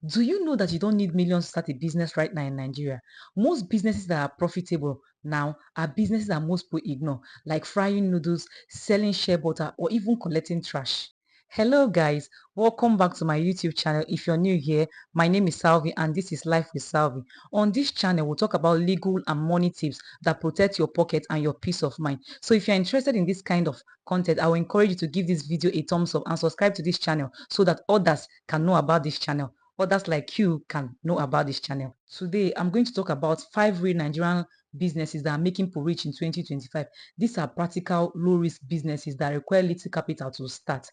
Do you know that you don't need millions to start a business right now in Nigeria? Most businesses that are profitable now are businesses that most people ignore, like frying noodles, selling shea butter, or even collecting trash. Hello, guys. Welcome back to my YouTube channel. If you're new here, my name is Salvi, and this is Life with Salvi. On this channel, we'll talk about legal and money tips that protect your pocket and your peace of mind. So, if you're interested in this kind of content, I will encourage you to give this video a thumbs up and subscribe to this channel so that others can know about this channel. Others like you can know about this channel. Today, I'm going to talk about 5 real Nigerian businesses that are making people rich in 2025. These are practical, low-risk businesses that require little capital to start.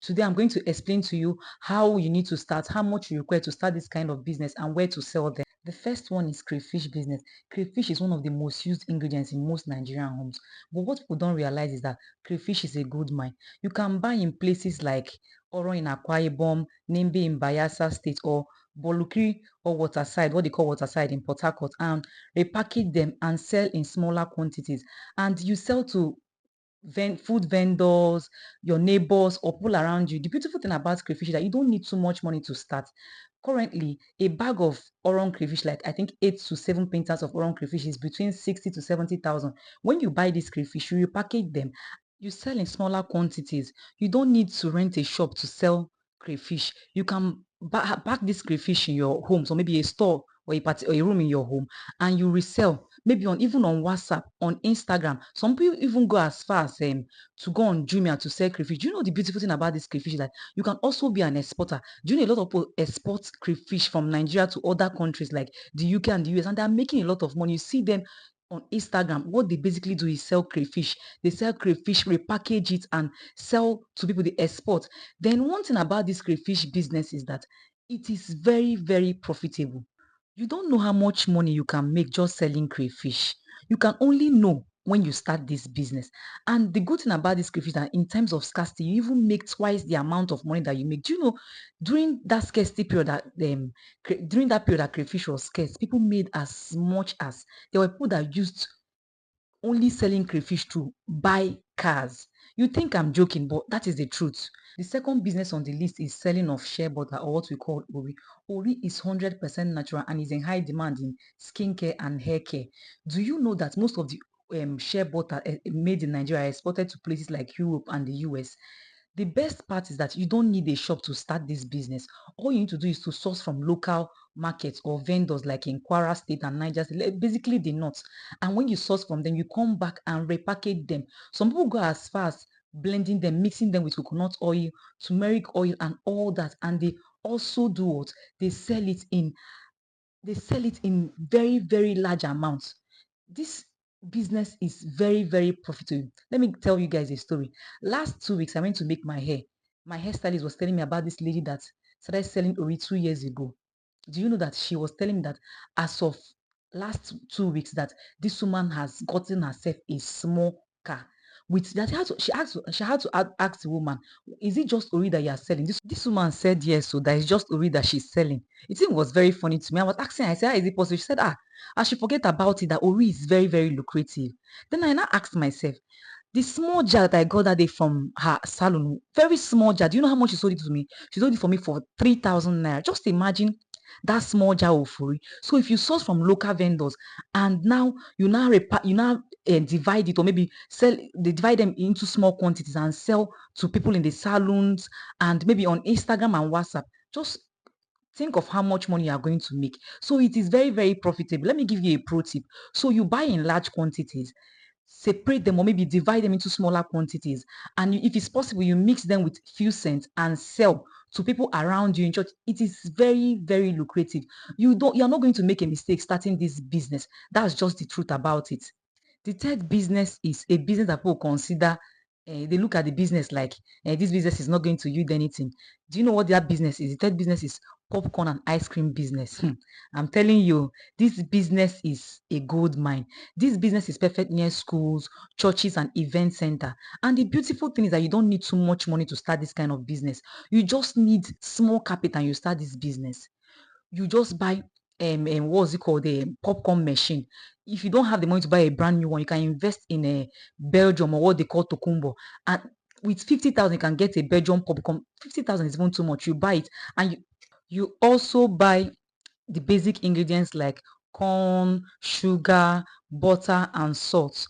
Today, I'm going to explain to you how you need to start, how much you require to start this kind of business, and where to sell them. The first one is crayfish business. Crayfish is one of the most used ingredients in most Nigerian homes. But what people don't realize is that crayfish is a good mine. You can buy in places like Oro in Akwa Ibom, Nimbi in Bayelsa State, or Bolukiri or Waterside, what they call Waterside in Port Harcourt, and repackage them and sell in smaller quantities. And you sell to food vendors, your neighbors, or people around you. The beautiful thing about crayfish is that you don't need too much money to start. Currently, a bag of oron crayfish, like I think 8 to 7 quintals of oron crayfish, is between 60 to 70,000. When you buy this crayfish, you repackage them, you sell in smaller quantities. You don't need to rent a shop to sell crayfish. You can pack this crayfish in your home, so maybe a store or a room in your home, and you resell maybe on even on WhatsApp, on Instagram. Some people even go as far as to go on Jumia to sell crayfish. Do you know the beautiful thing about this crayfish is that you can also be an exporter? Do you know a lot of people export crayfish from Nigeria to other countries like the UK and the US, and they're making a lot of money? You see them on Instagram. What they basically do is sell crayfish. They sell crayfish, repackage it, and sell to people they export. Then one thing about this crayfish business is that it is very, very profitable. You don't know how much money you can make just selling crayfish. You can only know when you start this business. And the good thing about this crayfish is that in terms of scarcity, you even make twice the amount of money that you make. Do you know during that scarcity period that during that period that crayfish was scarce, people made as much as there were people that used only selling crayfish to buy cars. You think I'm joking, but that is the truth. The second business on the list is selling of shea butter, or what we call ori. Ori is 100% natural and is in high demand in skincare and hair care. Do you know that most of the shea butter made in Nigeria are exported to places like Europe and the US? The best part is that you don't need a shop to start this business. All you need to do is to source from local markets or vendors like in Kwara State and Niger State, basically the north. And when you source from them, you come back and repackage them. Some people go as far as blending them, mixing them with coconut oil, turmeric oil, and all that. And they also do what? They sell it in very, very large amounts. This business is very, very profitable. Let me tell you guys a story. Last 2 weeks, I went to make my hair. My hairstylist was telling me about this lady that started selling Ori 2 years ago. Do you know that she was telling me that as of last 2 weeks that this woman has gotten herself a small car with that she had to ask the woman, is it just Ori that you are selling? This woman said yes, so that is just Ori that she's selling. It was very funny to me. I was asking her, I said, how is it possible? She said, I should forget about it, that Ori is very, very lucrative. Then I now asked myself, the small jar that I got that day from her salon, very small jar. Do you know how much she sold it to me? She sold it for me for 3,000 naira. Just imagine that small jar of furi. So if you source from local vendors and now divide it, or maybe they divide them into small quantities and sell to people in the salons and maybe on Instagram and WhatsApp, just think of how much money you are going to make. So it is very, very profitable. Let me give you a pro tip. So you buy in large quantities, separate them or maybe divide them into smaller quantities, and if it's possible, you mix them with few cents and sell to people around you in church. It is very, very lucrative. You're not going to make a mistake starting this business. That's just the truth about it. The third business is a business that people consider, they look at the business like this business is not going to yield anything. Do you know what that business is? The third business is popcorn and ice cream business. I'm telling you, this business is a gold mine. This business is perfect near schools, churches, and event center. And the beautiful thing is that you don't need too much money to start this kind of business. You just need small capital and you start this business. You just buy what's it called, a popcorn machine. If you don't have the money to buy a brand new one, you can invest in a Belgium, or what they call tokumbo, and with 50,000 you can get a Belgium popcorn. 50,000 is even too much. You buy it and You also buy the basic ingredients like corn, sugar, butter, and salt.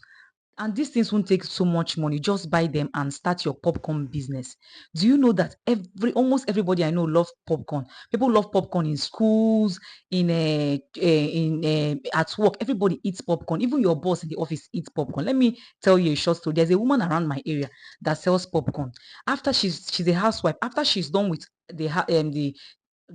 And these things won't take so much money. Just buy them and start your popcorn business. Do you know that almost everybody I know love popcorn? People love popcorn in schools, at work. Everybody eats popcorn. Even your boss in the office eats popcorn. Let me tell you a short story. There's a woman around my area that sells popcorn. After she's a housewife. After she's done with the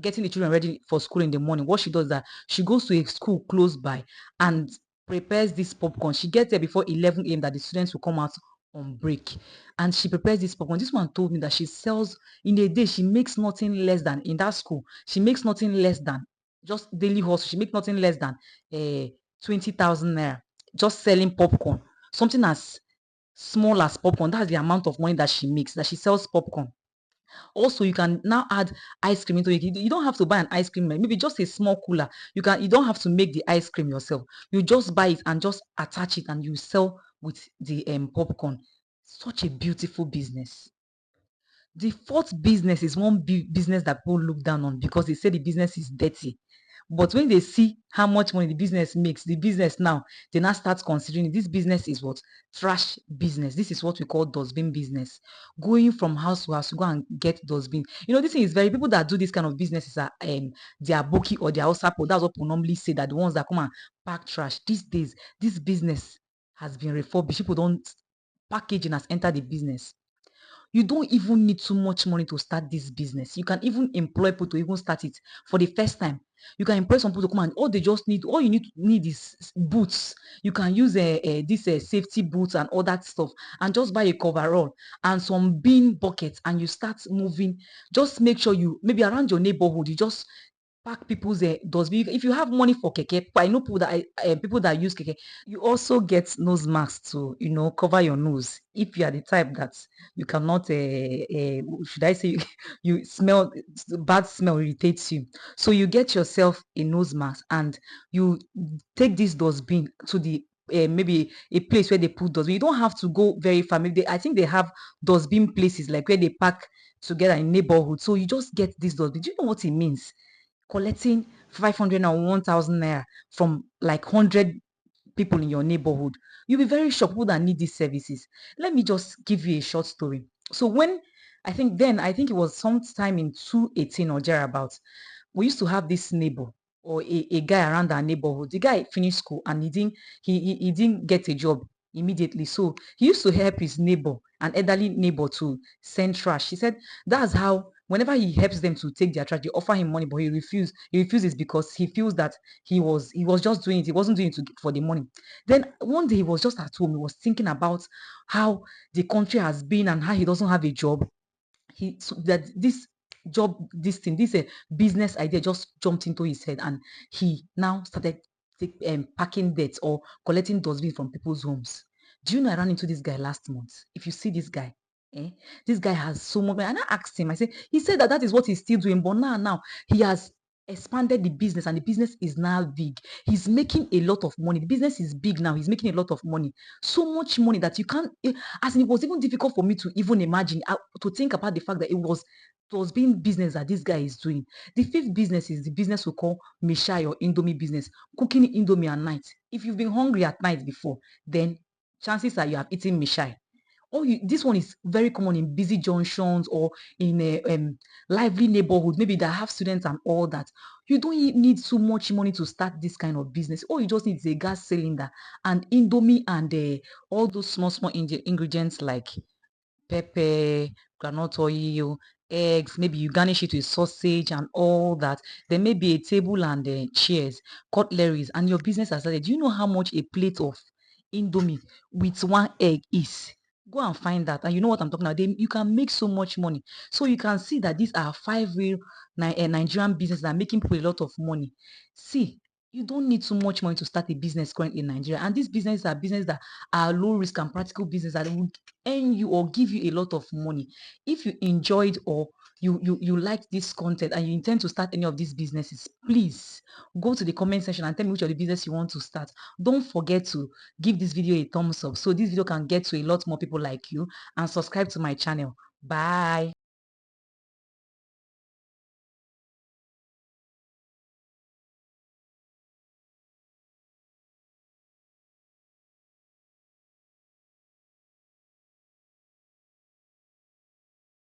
getting the children ready for school in the morning, what she does is that she goes to a school close by and prepares this popcorn. She gets there before 11 a.m. that the students will come out on break. And she prepares this popcorn. This one told me that she sells in a day, she makes nothing less than in that school, she makes nothing less than just daily hustle. She makes nothing less than 20,000 naira just selling popcorn. Something as small as popcorn. That's the amount of money that she makes, that she sells popcorn. Also, you can now add ice cream into it. You don't have to buy an ice cream, maybe just a small cooler. You don't have to make the ice cream yourself. You just buy it and just attach it and you sell with the popcorn. Such a beautiful business. The fourth business is one business that people look down on because they say the business is dirty. But when they see how much money the business makes, the business now, they now start considering this business is what? Trash business. This is what we call dustbin business. Going from house to house to go and get dustbin. This thing is very, people that do this kind of businesses are they are bookie or they are also, that's what we normally say, that the ones that come and pack trash. These days, this business has been refurbished. People don't, packaging has entered the business. You don't even need too much money to start this business. You can even employ people to even start it for the first time. You can employ some people to come and all you need is boots. You can use this safety boots and all that stuff, and just buy a coverall and some bean buckets and you start moving. Just make sure you, maybe around your neighborhood, you just pack people's dustbin. If you have money for keke, I know people that use keke. You also get nose masks to, cover your nose if you are the type that you cannot, should I say, you smell, bad smell irritates you. So you get yourself a nose mask and you take this dustbin to the maybe a place where they put dustbin. You don't have to go very far. Maybe I think they have dustbin places like where they pack together in neighborhood. So you just get this dustbin. Do you know what it means? Collecting 500 and 1,000 naira from like 100 people in your neighborhood. You'll be very shocked, people that need these services. Let me just give you a short story. So when I think it was sometime in 2018 or thereabouts, we used to have this neighbor or a guy around our neighborhood. The guy finished school and he didn't get a job immediately. So he used to help his neighbor, an elderly neighbor, to send trash. He said that's how whenever he helps them to take their trash, they offer him money, but he refused. He refuses because he feels that he was just doing it. He wasn't doing it for the money. Then one day he was just at home. He was thinking about how the country has been and how he doesn't have a job. That this job, this thing, this business idea just jumped into his head, and he now started packing debts or collecting dustbin from people's homes. Do you know I ran into this guy last month? If you see this guy, eh, this guy has so much money. And I asked him, I said, he said that is what he's still doing, but now he has expanded the business and the business is now big. He's making a lot of money. The business is big now. He's making a lot of money. So much money that you can't, as in, it was even difficult for me to even imagine, to think about the fact that it was being business that this guy is doing. The fifth business is the business we call Mishai or Indomie business, cooking Indomie at night. If you've been hungry at night before, then chances are you have eaten Mishai. This one is very common in busy junctions or in a lively neighborhood, maybe that have students and all that. You don't need so much money to start this kind of business. All you just need is a gas cylinder and Indomie and all those small ingredients like pepper, groundnut oil, eggs. Maybe you garnish it with sausage and all that. Then maybe a table and chairs, cutleries, and your business has started. Do you know how much a plate of Indomie with one egg is? Go and find that, and you know what I'm talking about. You can make so much money. So you can see that these are five real Nigerian businesses that are making people a lot of money. See, you don't need too much money to start a business currently in Nigeria, and these businesses are businesses that are low risk and practical business that will earn you or give you a lot of money. If you enjoyed or you like this content and you intend to start any of these businesses, please go to the comment section and tell me which of the business you want to start. Don't forget to give this video a thumbs up so this video can get to a lot more people like you, and subscribe to my channel. Bye.